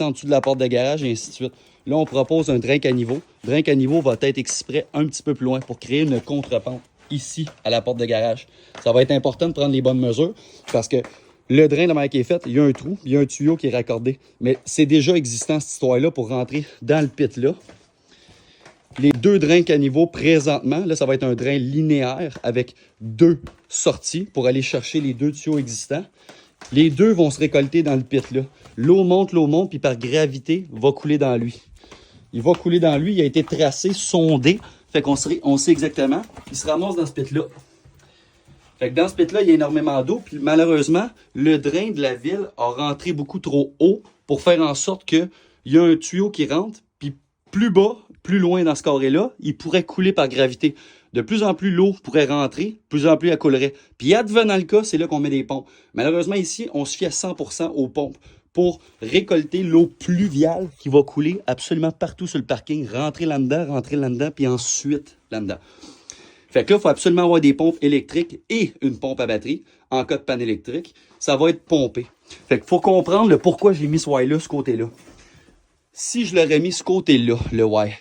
en dessous de la porte de garage et ainsi de suite. Là, on propose un drain caniveau. Le drain caniveau va être exprès un petit peu plus loin pour créer une contrepente ici à la porte de garage. Ça va être important de prendre les bonnes mesures parce que le drain de manière qui est fait, il y a un trou, il y a un tuyau qui est raccordé. Mais c'est déjà existant cette histoire-là pour rentrer dans le pit là. Les deux drains caniveaux présentement, là, ça va être un drain linéaire avec deux sorties pour aller chercher les deux tuyaux existants. Les deux vont se récolter dans le pit là. L'eau monte, puis par gravité, va couler dans lui. Il va couler dans lui, il a été tracé, sondé. Fait qu'on sait exactement. Il se ramasse dans ce pit-là. Fait que dans ce pit-là, il y a énormément d'eau. Puis malheureusement, le drain de la ville a rentré beaucoup trop haut pour faire en sorte qu'il y a un tuyau qui rentre. Puis plus bas, plus loin dans ce carré-là, il pourrait couler par gravité. De plus en plus, l'eau pourrait rentrer, de plus en plus, elle coulerait. Puis advenant le cas, c'est là qu'on met des pompes. Malheureusement, ici, on se fie à 100% aux pompes pour récolter l'eau pluviale qui va couler absolument partout sur le parking, rentrer là-dedans, puis ensuite là-dedans. Fait que là, il faut absolument avoir des pompes électriques et une pompe à batterie. En cas de panne électrique, ça va être pompé. Fait qu'il faut comprendre le pourquoi j'ai mis ce wire-là, ce côté-là. Si je l'aurais mis ce côté-là, le wire,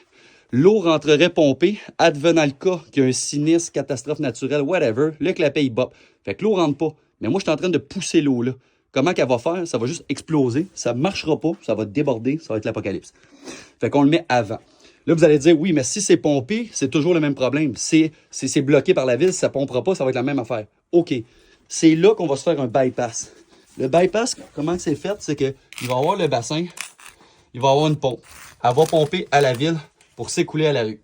l'eau rentrerait pompée, advenant le cas qu'il y a un sinistre, catastrophe naturelle, whatever, le clapet, il bop. Fait que l'eau rentre pas. Mais moi, je suis en train de pousser l'eau là. Comment qu'elle va faire? Ça va juste exploser. Ça ne marchera pas. Ça va déborder. Ça va être l'apocalypse. Fait qu'on le met avant. Là, vous allez dire, oui, mais si c'est pompé, c'est toujours le même problème. C'est bloqué par la ville. Si ça ne pompera pas, ça va être la même affaire. OK. C'est là qu'on va se faire un bypass. Le bypass, comment c'est fait? C'est qu'il va avoir le bassin. Il va avoir une pompe. Elle va pomper à la ville pour s'écouler à la rue.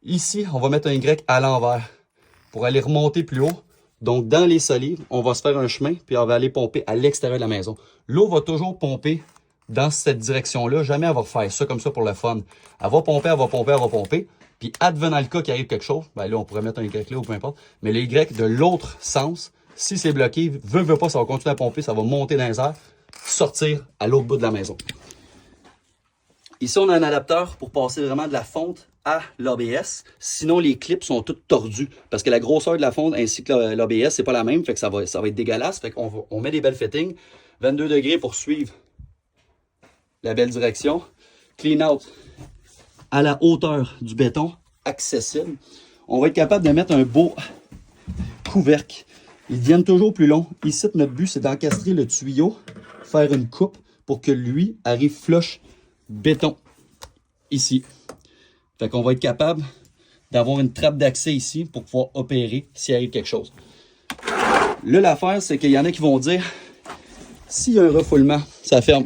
Ici, on va mettre un Y à l'envers pour aller remonter plus haut. Donc, dans les solives, on va se faire un chemin, puis on va aller pomper à l'extérieur de la maison. L'eau va toujours pomper dans cette direction-là. Jamais elle va faire ça comme ça pour le fun. Elle va pomper. Puis, advenant le cas qu'il arrive quelque chose, ben là, on pourrait mettre un Y là ou peu importe. Mais le Y de l'autre sens, si c'est bloqué, veut pas, ça va continuer à pomper, ça va monter dans les airs, sortir à l'autre bout de la maison. Ici, on a un adapteur pour passer vraiment de la fonte à l'ABS. Sinon, les clips sont toutes tordus parce que la grosseur de la fonte ainsi que l'ABS, c'est pas la même. Fait que ça va être dégueulasse. Fait qu'on met des belles fittings. 22 degrés pour suivre la belle direction. Clean out à la hauteur du béton, accessible. On va être capable de mettre un beau couvercle. Ils deviennent toujours plus longs. Ici, notre but, c'est d'encastrer le tuyau, faire une coupe pour que lui arrive flush béton ici. Fait qu'on va être capable d'avoir une trappe d'accès ici pour pouvoir opérer s'il arrive quelque chose. Là, l'affaire, c'est qu'il y en a qui vont dire, s'il y a un refoulement, ça ferme.